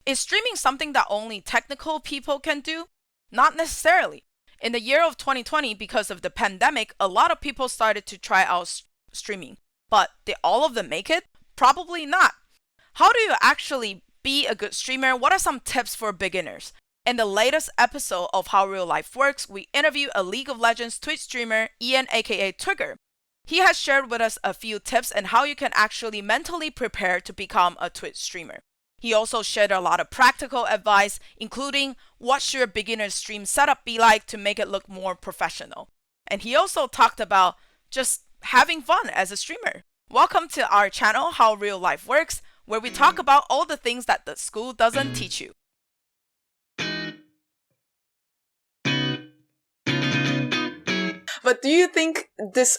Is streaming something that only technical people can do? Not necessarily. In the year of 2020, because of the pandemic, a lot of people started to try out streaming. But did all of them make it? Probably not. How do you actually be a good streamer? What are some tips for beginners? In the latest episode of How Real Life Works, we interview a League of Legends Twitch streamer, Ian aka Twigger. He has shared with us a few tips on how you can actually mentally prepare to become a Twitch streamer. He also shared a lot of practical advice, including what should your beginner stream setup be like to make it look more professional. And he also talked about just having fun as a streamer. Welcome to our channel, How Real Life Works, where we talk about all the things that the school doesn't teach you. But do you think this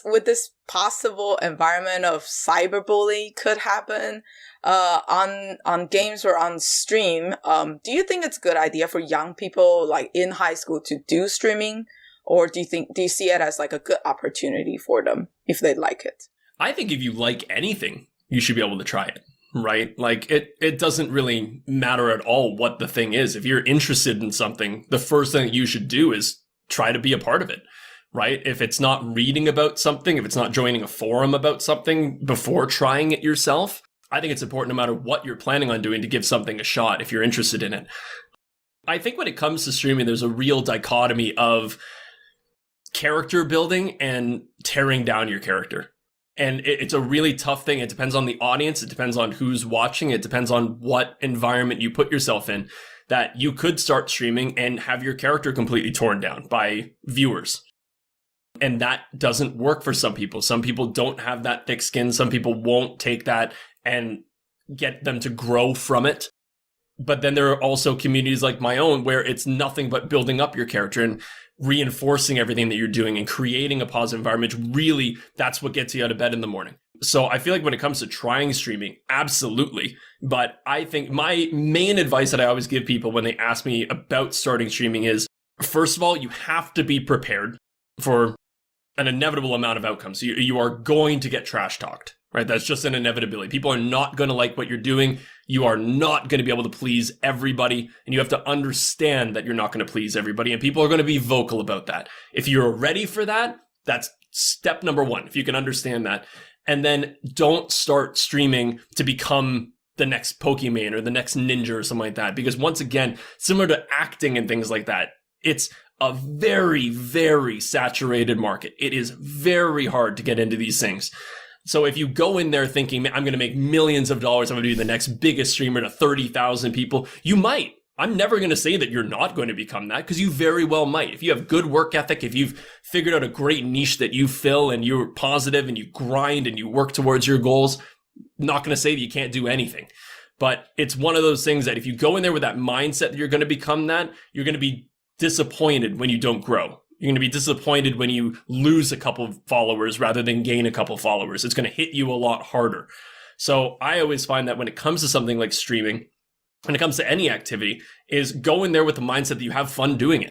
possible environment of cyberbullying could happen on games or on stream? Do you think it's a good idea for young people like in high school to do streaming, or do you see it as like a good opportunity for them if they like it? I think if you like anything, you should be able to try it. Right? Like it doesn't really matter at all what the thing is. If you're interested in something, the first thing that you should do is try to be a part of it. Right? If it's not reading about something, if it's not joining a forum about something before trying it yourself, I think it's important no matter what you're planning on doing to give something a shot if you're interested in it. I think when it comes to streaming, there's a real dichotomy of character building and tearing down your character. And it's a really tough thing. It depends on the audience. It depends on who's watching. It depends on what environment you put yourself in, that you could start streaming and have your character completely torn down by viewers. And that doesn't work for some people. Some people don't have that thick skin. Some people won't take that and get them to grow from it. But then there are also communities like my own where it's nothing but building up your character and reinforcing everything that you're doing and creating a positive environment. Really, that's what gets you out of bed in the morning. So I feel like when it comes to trying streaming, absolutely. But I think my main advice that I always give people when they ask me about starting streaming is, first of all, you have to be prepared for an inevitable amount of outcomes. You are going to get trash talked, right? That's just an inevitability. People are not going to like what you're doing. You are not going to be able to please everybody. And you have to understand that you're not going to please everybody. And people are going to be vocal about that. If you're ready for that, that's step number one. If you can understand that. And then don't start streaming to become the next Pokemon or the next ninja or something like that. Because once again, similar to acting and things like that, it's a very, very saturated market. It is very hard to get into these things. So if you go in there thinking, I'm going to make millions of dollars, I'm going to be the next biggest streamer to 30,000 people, you might. I'm never going to say that you're not going to become that, because you very well might. If you have good work ethic, if you've figured out a great niche that you fill and you're positive and you grind and you work towards your goals, not going to say that you can't do anything. But it's one of those things that if you go in there with that mindset that you're going to become that, you're going to be disappointed when you don't grow. You're going to be disappointed when you lose a couple of followers rather than gain a couple of followers. It's going to hit you a lot harder. So I always find that when it comes to something like streaming, when it comes to any activity, is go in there with the mindset that you have fun doing it,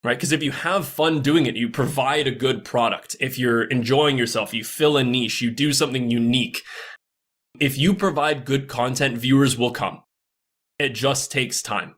right? Because if you have fun doing it, you provide a good product. If you're enjoying yourself, you fill a niche, you do something unique. If you provide good content, viewers will come. It just takes time.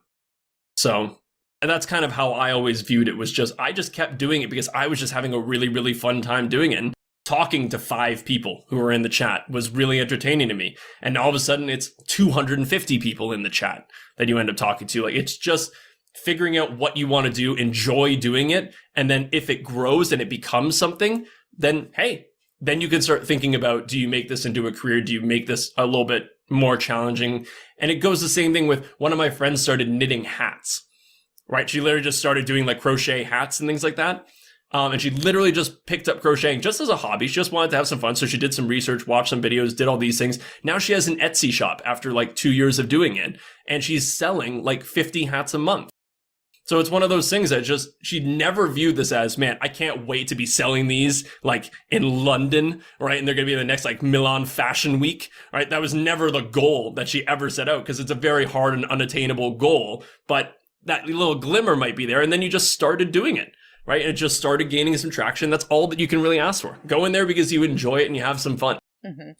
So, and that's kind of how I always viewed it, I just kept doing it because I was just having a really, really fun time doing it. And talking to 5 people who were in the chat was really entertaining to me. And all of a sudden it's 250 people in the chat that you end up talking to. Like, it's just figuring out what you want to do, enjoy doing it. And then if it grows and it becomes something, then hey, then you can start thinking about, do you make this into a career? Do you make this a little bit more challenging? And it goes the same thing with one of my friends started knitting hats. Right? She literally just started doing like crochet hats and things like that. And she literally just picked up crocheting just as a hobby. She just wanted to have some fun. So she did some research, watched some videos, did all these things. Now she has an Etsy shop after like 2 years of doing it. And she's selling like 50 hats a month. So it's one of those things that just, she never viewed this as, man, I can't wait to be selling these like in London, right? And they're going to be the next like Milan Fashion Week, right? That was never the goal that she ever set out, because it's a very hard and unattainable goal. But that little glimmer might be there, and then you just started doing it, right? And it just started gaining some traction. That's all that you can really ask for. Go in there because you enjoy it and you have some fun. Mm-hmm.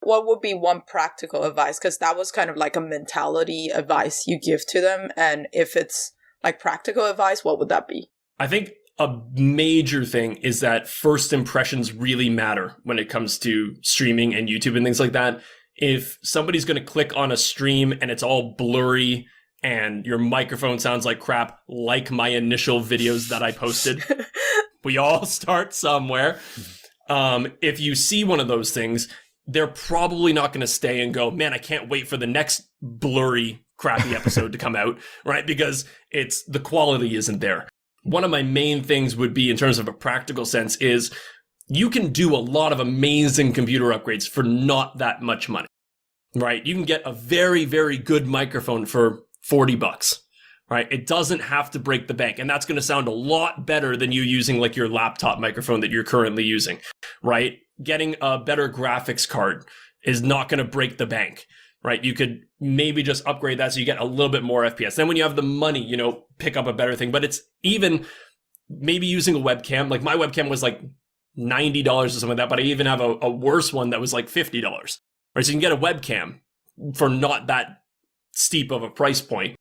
What would be one practical advice? Because that was kind of like a mentality advice you give to them. And if it's like practical advice, what would that be? I think a major thing is that first impressions really matter when it comes to streaming and YouTube and things like that. If somebody's going to click on a stream and it's all blurry and your microphone sounds like crap, like my initial videos that I posted, we all start somewhere. If you see one of those things, they're probably not going to stay and go, man, I can't wait for the next blurry, crappy episode to come out, right? Because the quality isn't there. One of my main things would be, in terms of a practical sense, is you can do a lot of amazing computer upgrades for not that much money, right? You can get a very, very good microphone for $40, right? It doesn't have to break the bank. And that's going to sound a lot better than you using like your laptop microphone that you're currently using, right? Getting a better graphics card is not going to break the bank, right? You could maybe just upgrade that so you get a little bit more FPS. Then when you have the money, pick up a better thing. But it's even maybe using a webcam. Like my webcam was like $90 or something like that, but I even have a worse one that was like $50, right? So you can get a webcam for not that steep of a price point,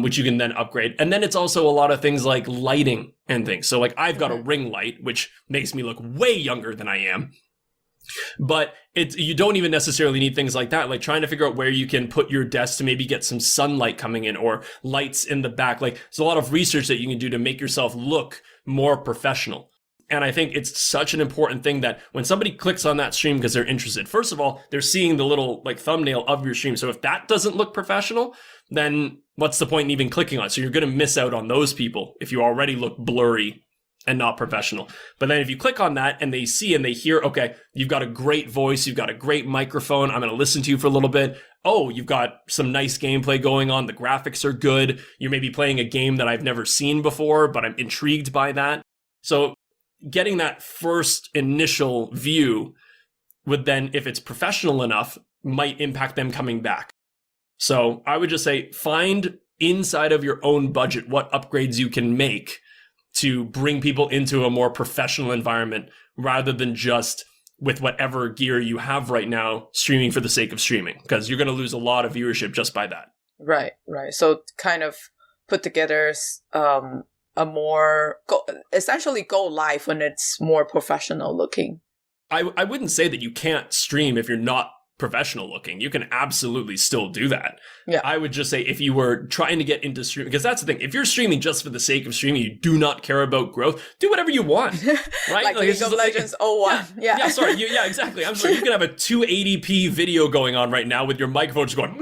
which you can then upgrade. And then it's also a lot of things like lighting and things. So like I've got a ring light, which makes me look way younger than I am. But you don't even necessarily need things like that, like trying to figure out where you can put your desk to maybe get some sunlight coming in or lights in the back. Like there's a lot of research that you can do to make yourself look more professional. And I think it's such an important thing that when somebody clicks on that stream because they're interested, first of all, they're seeing the little like thumbnail of your stream. So if that doesn't look professional, then what's the point in even clicking on it? So you're going to miss out on those people if you already look blurry and not professional. But then if you click on that and they see and they hear, okay, you've got a great voice, you've got a great microphone, I'm going to listen to you for a little bit. Oh, you've got some nice gameplay going on. The graphics are good. You may be playing a game that I've never seen before, but I'm intrigued by that. So getting that first initial view would then, if it's professional enough, might impact them coming back. So I would just say, find inside of your own budget what upgrades you can make to bring people into a more professional environment rather than just with whatever gear you have right now, streaming for the sake of streaming, because you're going to lose a lot of viewership just by that. Right. So kind of put together a more, essentially go live when it's more professional looking. I wouldn't say that you can't stream if you're not professional looking. You can absolutely still do that. Yeah. I would just say if you were trying to get into streaming, because that's the thing, if you're streaming just for the sake of streaming, you do not care about growth, do whatever you want, right? like League of Legends 01. Yeah, sorry. Yeah, exactly. I'm sorry. You can have a 280p video going on right now with your microphone just going,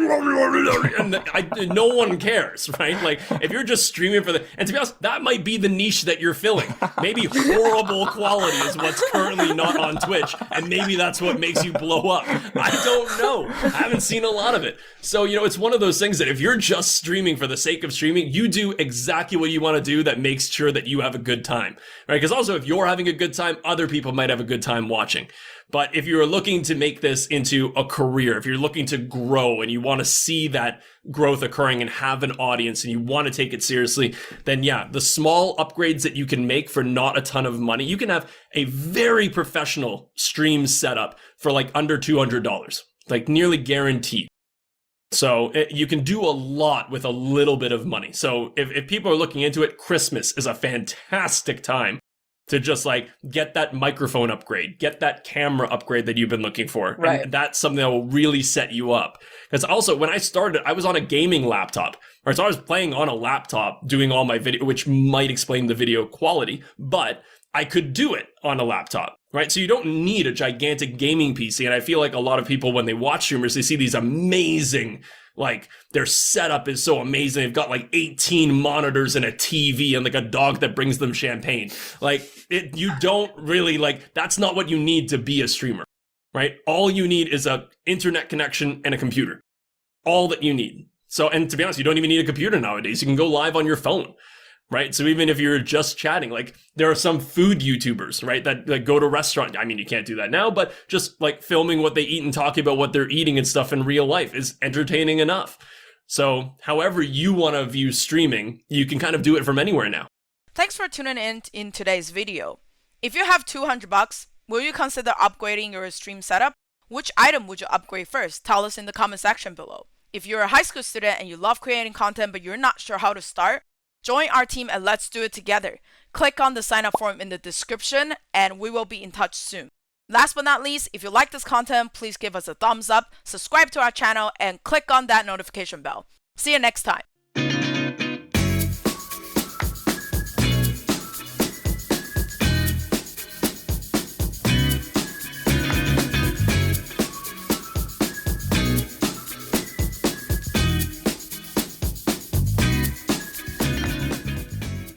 and no one cares, right? Like if you're just streaming and to be honest, that might be the niche that you're filling. Maybe horrible quality is what's currently not on Twitch, and maybe that's what makes you blow up. I don't know. I haven't seen a lot of it. So, it's one of those things that if you're just streaming for the sake of streaming, you do exactly what you want to do that makes sure that you have a good time, right? Because also if you're having a good time, other people might have a good time watching. But if you're looking to make this into a career, if you're looking to grow and you want to see that growth occurring and have an audience and you want to take it seriously, then yeah, the small upgrades that you can make for not a ton of money, you can have a very professional stream setup for like under $200, like nearly guaranteed. So you can do a lot with a little bit of money. So if people are looking into it, Christmas is a fantastic time to just like get that microphone upgrade, get that camera upgrade that you've been looking for. Right. And that's something that will really set you up. Because also when I started, I was on a gaming laptop, right? So I was playing on a laptop doing all my video, which might explain the video quality, but I could do it on a laptop, right? So you don't need a gigantic gaming PC. And I feel like a lot of people, when they watch streamers, they see these amazing, like their setup is so amazing. They've got like 18 monitors and a TV and like a dog that brings them champagne. Like you don't really that's not what you need to be a streamer, right? All you need is a internet connection and a computer. All that you need. So, and to be honest, you don't even need a computer nowadays. You can go live on your phone. Right. So even if you're just chatting, like there are some food YouTubers, right, that go to restaurants. I mean, you can't do that now, but just like filming what they eat and talking about what they're eating and stuff in real life is entertaining enough. So however you want to view streaming, you can kind of do it from anywhere now. Thanks for tuning in today's video. If you have $200, will you consider upgrading your stream setup? Which item would you upgrade first? Tell us in the comment section below. If you're a high school student and you love creating content but you're not sure how to start, join our team and let's do it together. Click on the sign up form in the description and we will be in touch soon. Last but not least, if you like this content, please give us a thumbs up, subscribe to our channel, and click on that notification bell. See you next time.